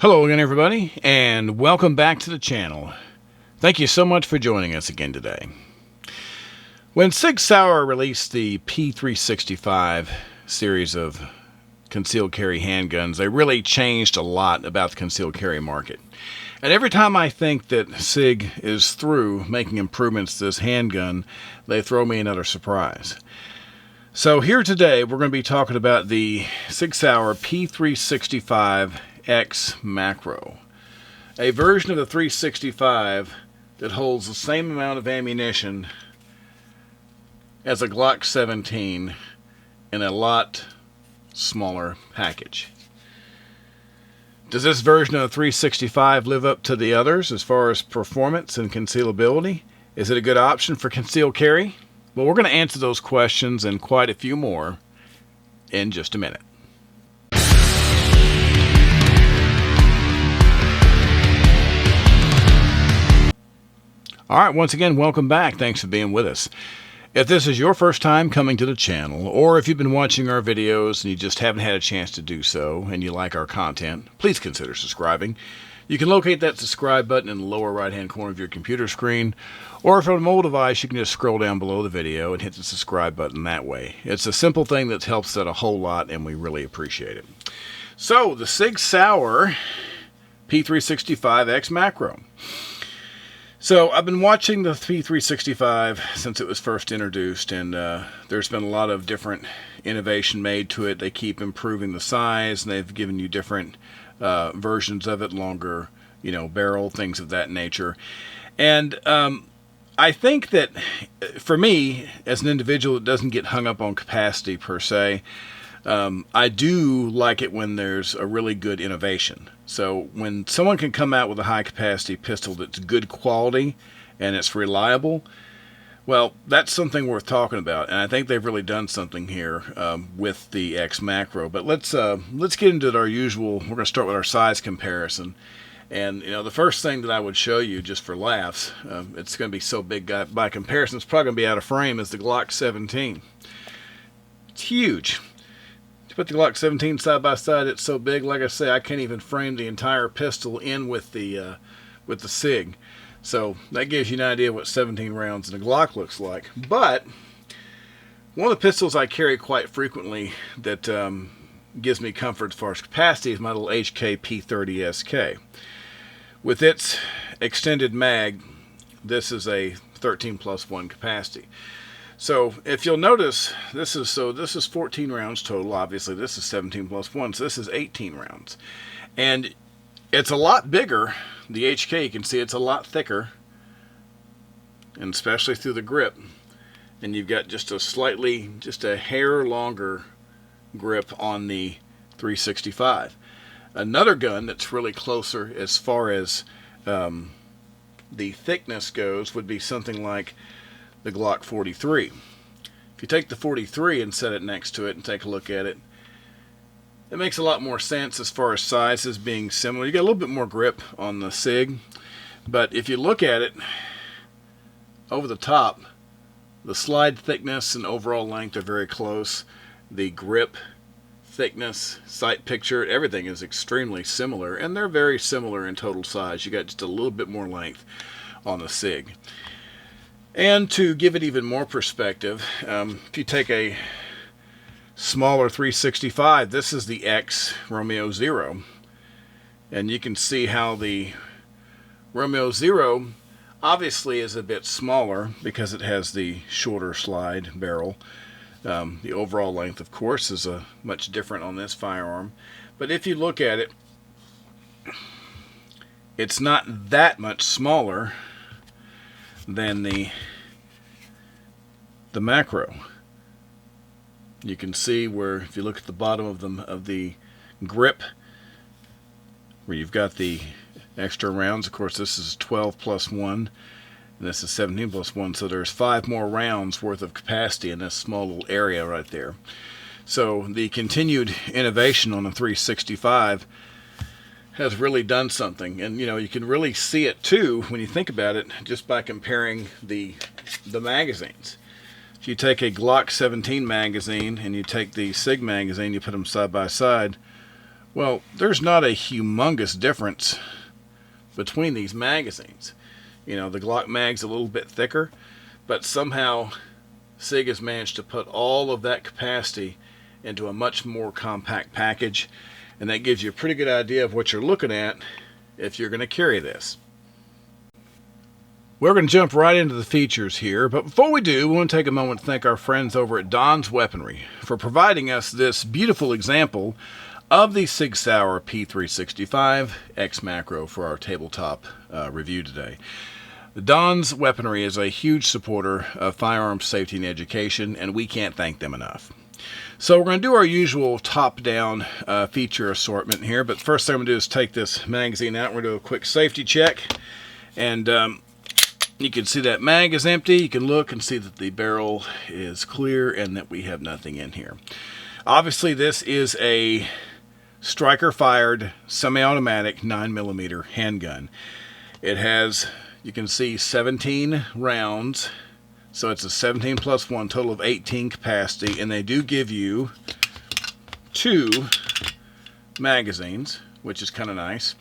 Hello again, everybody, and welcome back to the channel. Thank you so much for joining us again today. When Sig Sauer released the P365 series of concealed carry handguns, they really changed a lot about the concealed carry market. And every time I think that Sig is through making improvements to this handgun, they throw me another surprise. So here today, we're going to be talking about the Sig Sauer P365-XMACRO, a version of the 365 that holds the same amount of ammunition as a Glock 17 in a lot smaller package. Does this version of the 365 live up to the others as far as performance and concealability? Is it a good option for concealed carry? Well, we're going to answer those questions and quite a few more in just a minute. Alright, once again, welcome back. Thanks for being with us. If this is your first time coming to the channel, or if you've been watching our videos and you just haven't had a chance to do so, and you like our content, please consider subscribing. You can locate that subscribe button in the lower right-hand corner of your computer screen, or if on a mobile device, you can just scroll down below the video and hit the subscribe button that way. It's a simple thing that helps out a whole lot, and we really appreciate it. So, the Sig Sauer P365-XMACRO. So, I've been watching the P365 since it was first introduced, and there's been a lot of different innovation made to it. They keep improving the size, and they've given you different versions of it, longer, barrel, things of that nature. And I think that, for me, as an individual that doesn't get hung up on capacity per se, I do like it when there's a really good innovation. So when someone can come out with a high capacity pistol that's good quality and it's reliable, well, that's something worth talking about. And I think they've really done something here with the XMACRO. But let's get into our usual. We're going to start with our size comparison. And the first thing that I would show you, just for laughs, it's going to be so big by comparison, it's probably going to be out of frame, is the Glock 17. It's huge. To put the Glock 17 side by side, it's so big. Like I say, I can't even frame the entire pistol in with the Sig. So that gives you an idea of what 17 rounds in a Glock looks like. But one of the pistols I carry quite frequently that gives me comfort as far as capacity is my little HK P30SK. With its extended mag, this is a 13+1 capacity. So if you'll notice, this is 14 rounds total. Obviously, this is 17+1, so this is 18 rounds. And it's a lot bigger. The HK, you can see it's a lot thicker, and especially through the grip. And you've got just a hair longer grip on the 365. Another gun that's really closer as far as the thickness goes would be something like the Glock 43. If you take the 43 and set it next to it and take a look at it, it makes a lot more sense as far as sizes being similar. You got a little bit more grip on the Sig, but if you look at it over the top, the slide thickness and overall length are very close. The grip thickness, sight picture, everything is extremely similar, and they're very similar in total size. You got just a little bit more length on the Sig. And to give it even more perspective, if you take a smaller 365, this is the X Romeo 0, and you can see how the Romeo 0 obviously is a bit smaller because it has the shorter slide barrel. The overall length, of course, is much different on this firearm. But if you look at it, it's not that much smaller than the macro. You can see where, if you look at the bottom of the grip, where you've got the extra rounds. Of course, this is 12+1, and this is 17+1, so there's 5 more rounds worth of capacity in this small little area right there. So the continued innovation on the 365 has really done something, and you can really see it too when you think about it, just by comparing the magazines. If you take a Glock 17 magazine and you take the Sig magazine, you put them side by side, Well, there's not a humongous difference between these magazines. You know, the Glock mag's a little bit thicker, but somehow Sig has managed to put all of that capacity into a much more compact package, and that gives you a pretty good idea of what you're looking at if you're going to carry this. We're going to jump right into the features here, but before we do, we want to take a moment to thank our friends over at Don's Weaponry for providing us this beautiful example of the Sig Sauer P365-XMACRO for our tabletop review today. Don's Weaponry is a huge supporter of firearms safety and education, and we can't thank them enough. So we're going to do our usual top-down feature assortment here, but first thing I'm going to do is take this magazine out. We're going to do a quick safety check, and you can see that mag is empty. You can look and see that the barrel is clear and that we have nothing in here. Obviously, this is a striker-fired semi-automatic 9mm handgun. It has, you can see, 17 rounds. So it's a 17 plus 1, total of 18 capacity, and they do give you 2 magazines, which is kind of nice.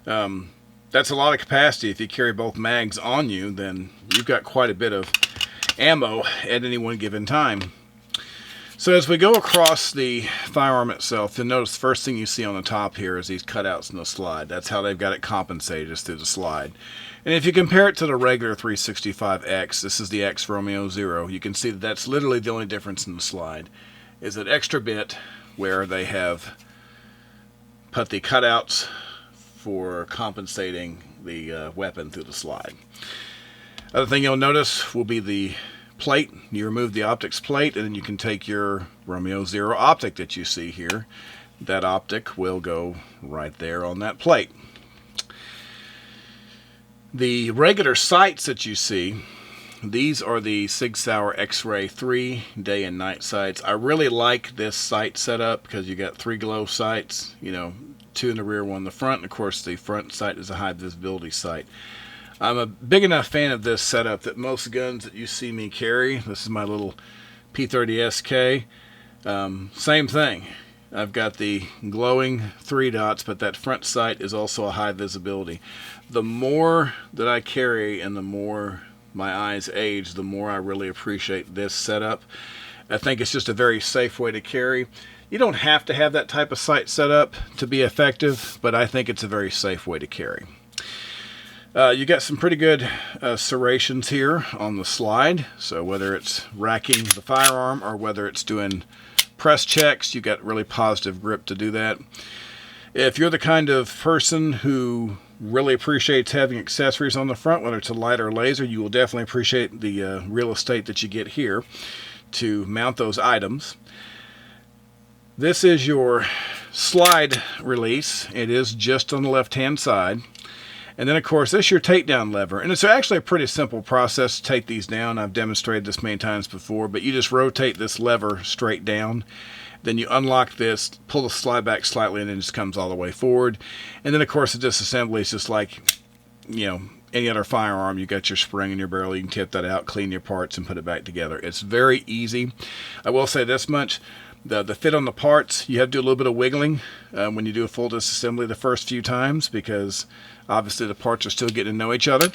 That's a lot of capacity. If you carry both mags on you, then you've got quite a bit of ammo at any one given time. So as we go across the firearm itself, you'll notice the first thing you see on the top here is these cutouts in the slide. That's how they've got it compensated, just through the slide. And if you compare it to the regular 365X, this is the X Romeo 0, you can see that that's literally the only difference in the slide, is that extra bit where they have put the cutouts for compensating the weapon through the slide. Other thing you'll notice will be the plate. You remove the optics plate, and then you can take your Romeo 0 optic that you see here. That optic will go right there on that plate. The regular sights that you see, these are the Sig Sauer X-Ray 3 day and night sights. I really like this sight setup because you got 3 glow sights, you know, 2 in the rear, 1 in the front, and of course the front sight is a high visibility sight. I'm a big enough fan of this setup that most guns that you see me carry, this is my little P30SK, same thing. I've got the glowing 3 dots, but that front sight is also a high visibility. The more that I carry and the more my eyes age, the more I really appreciate this setup. I think it's just a very safe way to carry. You don't have to have that type of sight set up to be effective, but I think it's a very safe way to carry. You got some pretty good serrations here on the slide, so whether it's racking the firearm or whether it's doing press checks, you got really positive grip to do that. If you're the kind of person who really appreciates having accessories on the front, whether it's a light or laser, you will definitely appreciate the real estate that you get here to mount those items. This is your slide release. It is just on the left-hand side. And then, of course, this is your takedown lever. And it's actually a pretty simple process to take these down. I've demonstrated this many times before, but you just rotate this lever straight down. Then you unlock this, pull the slide back slightly, and it just comes all the way forward. And then, of course, the disassembly is just like, you know, any other firearm. You got your spring in your barrel. You can tip that out, clean your parts, and put it back together. It's very easy. I will say this much. The fit on the parts, you have to do a little bit of wiggling when you do a full disassembly the first few times, because obviously the parts are still getting to know each other.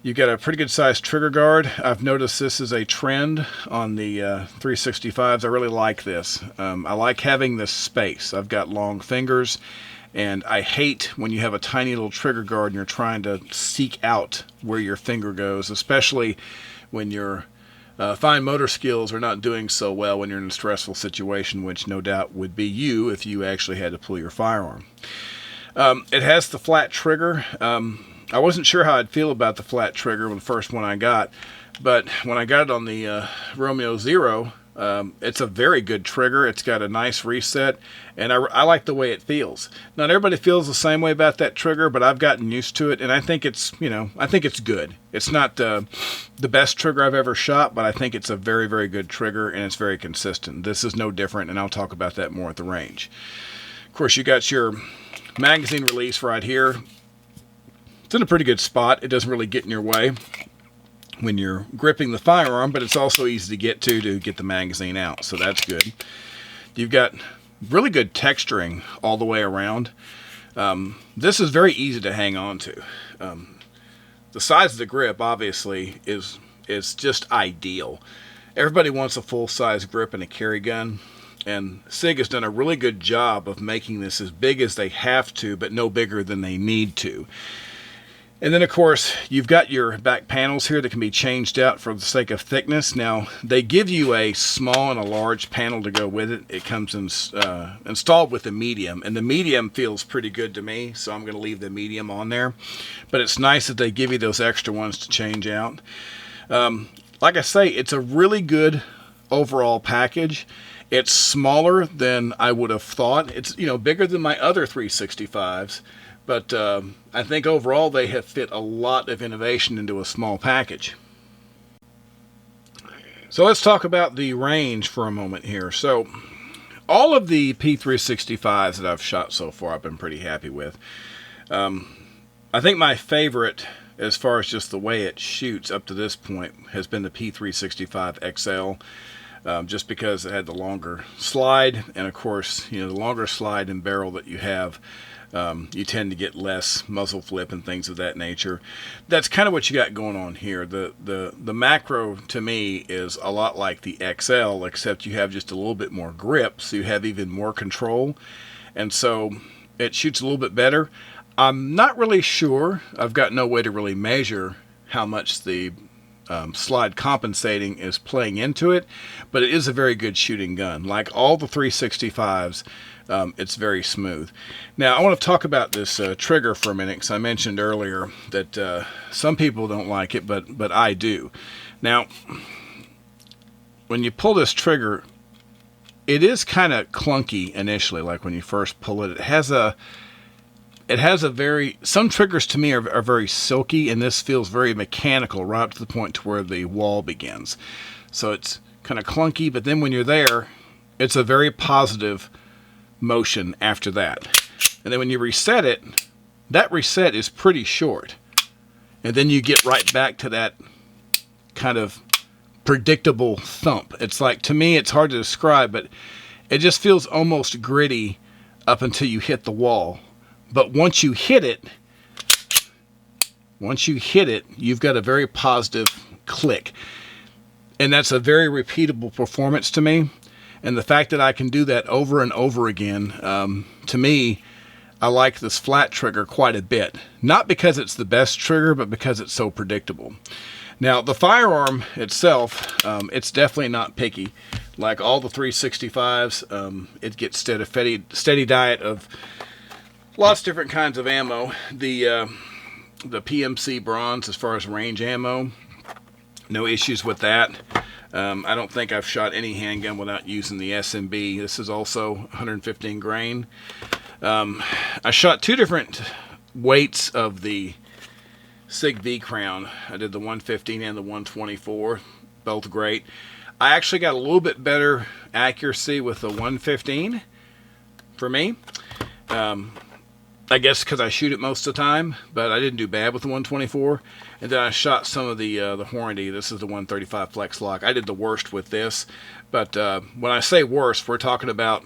You got a pretty good sized trigger guard. I've noticed this is a trend on the 365s. I really like this. I like having this space. I've got long fingers, and I hate when you have a tiny little trigger guard and you're trying to seek out where your finger goes, especially when your fine motor skills are not doing so well when you're in a stressful situation, which no doubt would be you if you actually had to pull your firearm. It has the flat trigger. I wasn't sure how I'd feel about the flat trigger with the first one I got, but when I got it on the Romeo 0, it's a very good trigger. It's got a nice reset, and I like the way it feels. Not everybody feels the same way about that trigger, but I've gotten used to it, and I think it's, you know, I think it's good. It's not the best trigger I've ever shot, but I think it's a very, very good trigger, and it's very consistent. This is no different, and I'll talk about that more at the range. Of course, you got your magazine release right here. It's in a pretty good spot. It doesn't really get in your way when you're gripping the firearm, but it's also easy to get the magazine out, so that's good. You've got really good texturing all the way around. This is very easy to hang on to. The size of the grip, obviously, is just ideal. Everybody wants a full-size grip in a carry gun, and Sig has done a really good job of making this as big as they have to, but no bigger than they need to. And then, of course, you've got your back panels here that can be changed out for the sake of thickness. Now, they give you a small and a large panel to go with it. It comes installed with the medium, and the medium feels pretty good to me, so I'm going to leave the medium on there. But it's nice that they give you those extra ones to change out. Like I say, it's a really good overall package. It's smaller than I would have thought. It's, bigger than my other 365s. But I think overall they have fit a lot of innovation into a small package. So let's talk about the range for a moment here. So all of the P365s that I've shot so far I've been pretty happy with. I think my favorite, as far as just the way it shoots up to this point, has been the P365XL. Just because it had the longer slide, and of course, the longer slide and barrel that you have, you tend to get less muzzle flip and things of that nature. That's kind of what you got going on here. The macro to me is a lot like the XL, except you have just a little bit more grip, so you have even more control, and so it shoots a little bit better. I'm not really sure. I've got no way to really measure how much the slide compensating is playing into it, but it is a very good shooting gun. Like all the 365s, it's very smooth. Now I want to talk about this trigger for a minute, because I mentioned earlier that some people don't like it, but I do. Now, when you pull this trigger, it is kind of clunky initially. Like when you first pull it, it has a very, some triggers to me are very silky, and this feels very mechanical right up to the point to where the wall begins. So it's kind of clunky, but then when you're there, it's a very positive motion after that. And then when you reset it, that reset is pretty short. And then you get right back to that kind of predictable thump. It's like, to me, it's hard to describe, but it just feels almost gritty up until you hit the wall. But once you hit it, you've got a very positive click. And that's a very repeatable performance to me. And the fact that I can do that over and over again, to me, I like this flat trigger quite a bit. Not because it's the best trigger, but because it's so predictable. Now, the firearm itself, it's definitely not picky. Like all the 365s, it gets steady diet of lots of different kinds of ammo. The PMC bronze, as far as range ammo, no issues with that. I don't think I've shot any handgun without using the SMB. This is also 115 grain. I shot two different weights of the Sig V Crown. I did the 115 and the 124, both great. I actually got a little bit better accuracy with the 115 for me. I guess because I shoot it most of the time, but I didn't do bad with the 124. And then I shot some of the Hornady. This is the 135 Flex Lock. I did the worst with this, but when I say worst, we're talking about,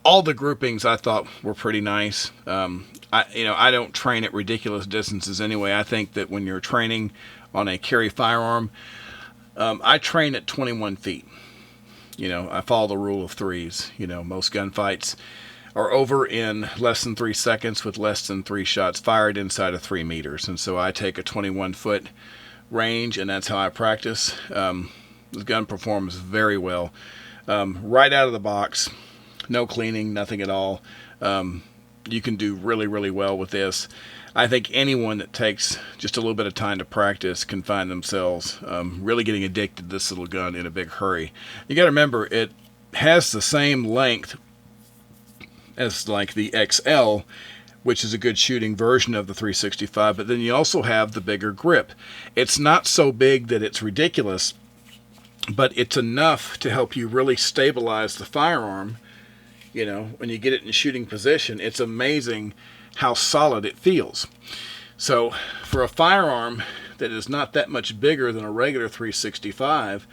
all the groupings I thought were pretty nice. I don't train at ridiculous distances anyway. I think that when you're training on a carry firearm, I train at 21 feet. I follow the rule of threes. Most gunfights are over in less than 3 seconds with less than 3 shots fired inside of 3 meters. And so I take a 21-foot range, and that's how I practice. The gun performs very well. Right out of the box, no cleaning, nothing at all. You can do really, really well with this. I think anyone that takes just a little bit of time to practice can find themselves really getting addicted to this little gun in a big hurry. You got to remember, it has the same length as like the XL, which is a good shooting version of the 365, but then you also have the bigger grip. It's not so big that it's ridiculous, but it's enough to help you really stabilize the firearm. When you get it in shooting position, it's amazing how solid it feels. So for a firearm that is not that much bigger than a regular 365,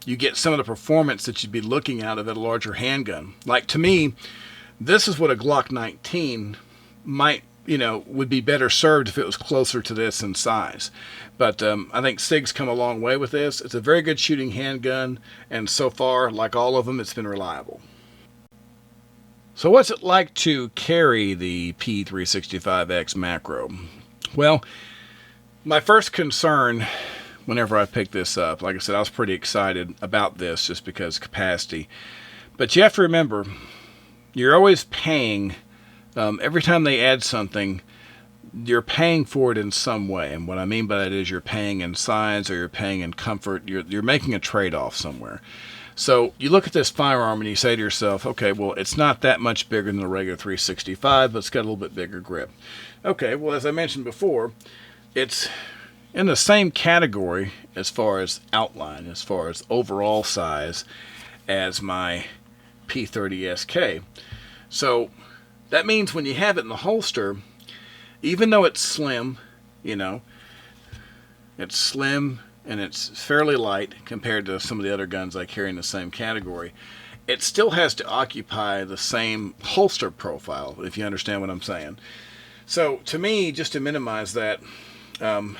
you get some of the performance that you'd be looking out of at a larger handgun. Like, to me, this is what a Glock 19 might, would be better served if it was closer to this in size. But I think Sig's come a long way with this. It's a very good shooting handgun, and so far, like all of them, it's been reliable. So what's it like to carry the P365-XMACRO? Well, my first concern whenever I picked this up, like I said, I was pretty excited about this just because capacity. But you have to remember, you're always paying, every time they add something, you're paying for it in some way. And what I mean by that is you're paying in size or you're paying in comfort. You're making a trade-off somewhere. So you look at this firearm and you say to yourself, okay, well, it's not that much bigger than the regular 365, but it's got a little bit bigger grip. Okay, well, as I mentioned before, it's in the same category as far as outline, as far as overall size as my P30SK. So that means when you have it in the holster, even though it's slim, it's slim and it's fairly light compared to some of the other guns I carry in the same category, it still has to occupy the same holster profile, if you understand what I'm saying. So to me, just to minimize that, I've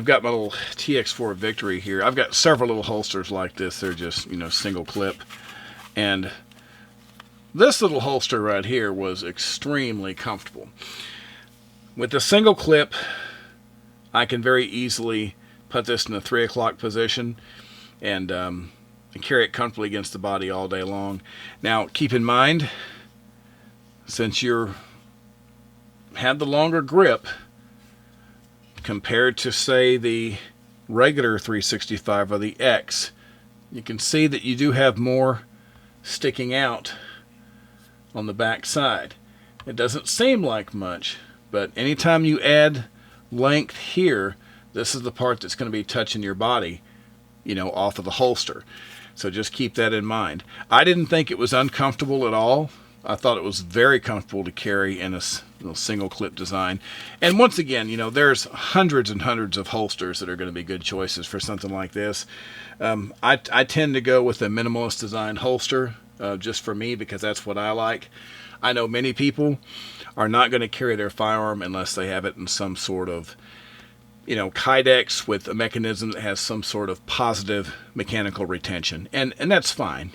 got my little TX4 Victory here. I've got several little holsters like this. They're just, single clip. And this little holster right here was extremely comfortable. With the single clip, I can very easily put this in the 3 o'clock position and carry it comfortably against the body all day long. Now, keep in mind, since you have the longer grip compared to, say, the regular 365 or the X, you can see that you do have more sticking out on the back side. It doesn't seem like much, but anytime you add length here, this is the part that's going to be touching your body, off of the holster. So just keep that in mind. I didn't think it was uncomfortable at all. I thought it was very comfortable to carry in a single clip design. And once again, there's hundreds and hundreds of holsters that are going to be good choices for something like this. I tend to go with a minimalist design holster just for me because that's what I like. I know many people are not going to carry their firearm unless they have it in some sort of Kydex with a mechanism that has some sort of positive mechanical retention. And that's fine,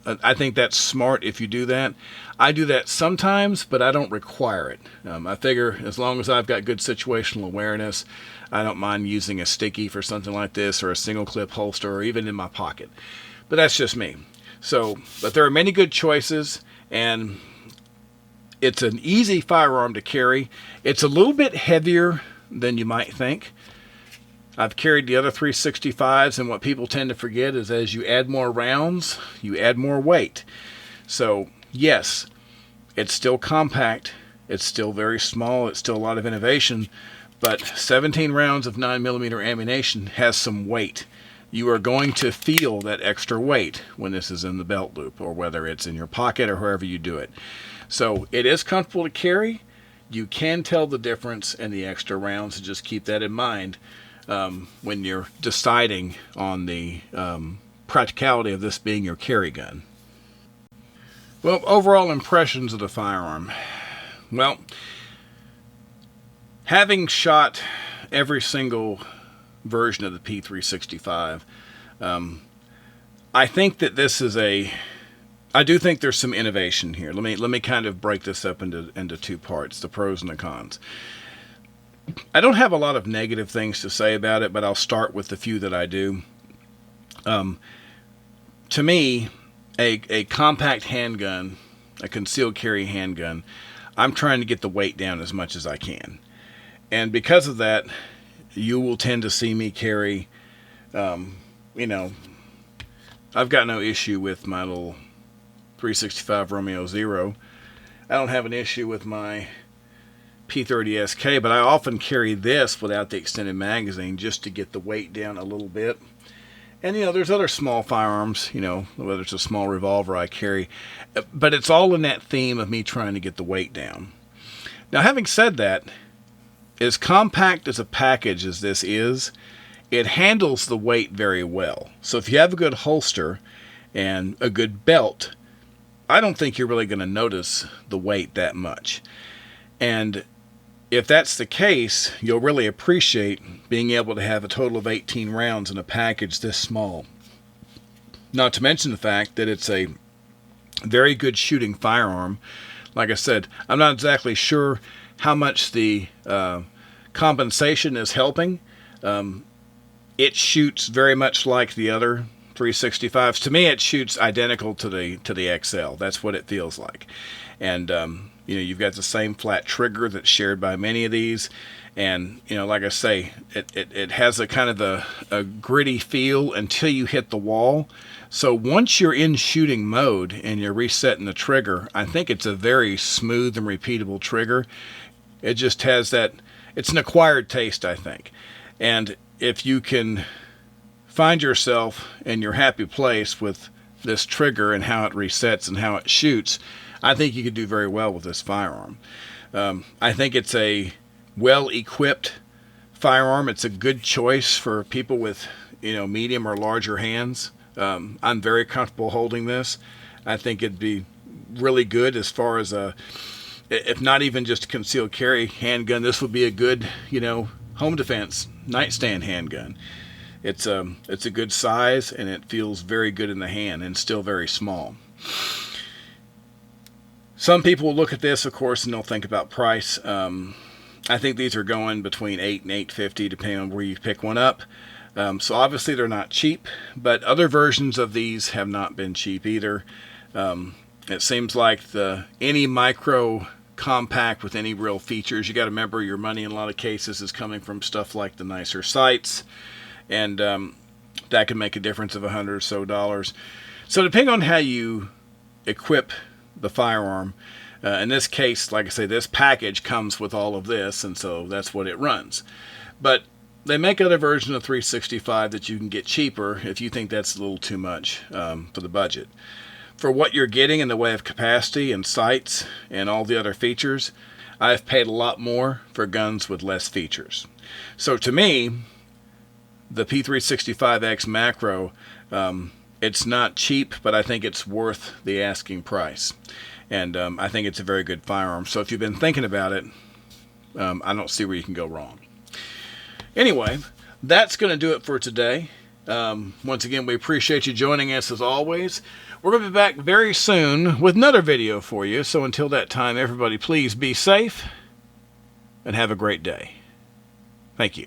I think that's smart if you do that. I do that sometimes, but I don't require it. I figure as long as I've got good situational awareness, I don't mind using a sticky for something like this or a single clip holster or even in my pocket. But that's just me. So, but there are many good choices, and it's an easy firearm to carry. It's a little bit heavier than you might think. I've carried the other 365s, and what people tend to forget is as you add more rounds, you add more weight. So, yes, it's still compact. It's still very small. It's still a lot of innovation. But 17 rounds of 9mm ammunition has some weight. You are going to feel that extra weight when this is in the belt loop, or whether it's in your pocket or wherever you do it. So it is comfortable to carry. You can tell the difference in the extra rounds, so just keep that in mind when you're deciding on the practicality of this being your carry gun. Well, overall impressions of the firearm. Well, having shot every single version of the P365, I think that this is I do think there's some innovation here. Let me kind of break this up into two parts, the pros and the cons. I don't have a lot of negative things to say about it, but I'll start with the few that I do. To me, a compact handgun, a concealed carry handgun, I'm trying to get the weight down as much as I can. And because of that, you will tend to see me carry, I've got no issue with my little 365 Romeo Zero. I don't have an issue with my P30SK, but I often carry this without the extended magazine just to get the weight down a little bit. And, there's other small firearms, whether it's a small revolver I carry, but it's all in that theme of me trying to get the weight down. Now, having said that, as compact as a package as this is, it handles the weight very well. So if you have a good holster and a good belt, I don't think you're really going to notice the weight that much. And if that's the case, you'll really appreciate being able to have a total of 18 rounds in a package this small. Not to mention the fact that it's a very good shooting firearm. Like I said, I'm not exactly sure how much the compensation is helping. It shoots very much like the other 365s. To me, it shoots identical to the XL. That's what it feels like. And you've got the same flat trigger that's shared by many of these. And like I say, it has a kind of a gritty feel until you hit the wall. So once you're in shooting mode and you're resetting the trigger, I think it's a very smooth and repeatable trigger. It just has that, it's an acquired taste, I think. And if you can find yourself in your happy place with this trigger and how it resets and how it shoots, I think you could do very well with this firearm. I think it's a well-equipped firearm. It's a good choice for people with medium or larger hands. I'm very comfortable holding this. I think it'd be really good as far as if not even just a concealed carry handgun. This would be a good home defense nightstand handgun. It's a good size, and it feels very good in the hand and still very small. Some people will look at this, of course, and they'll think about price. I think these are going between $8 and $8.50 depending on where you pick one up. So obviously they're not cheap, but other versions of these have not been cheap either. It seems like any micro compact with any real features, you got to remember your money in a lot of cases is coming from stuff like the nicer sights, and that can make a difference of $100 or so. So depending on how you equip the firearm, in this case, like I say, this package comes with all of this, and so that's what it runs. But they make other versions of 365 that you can get cheaper if you think that's a little too much for the budget. For what you're getting in the way of capacity and sights and all the other features, I've paid a lot more for guns with less features. So to me, the P365-XMACRO, it's not cheap, but I think it's worth the asking price. And I think it's a very good firearm. So if you've been thinking about it, I don't see where you can go wrong. Anyway, that's going to do it for today. Once again, we appreciate you joining us as always. We're going to be back very soon with another video for you. So until that time, everybody, please be safe and have a great day. Thank you.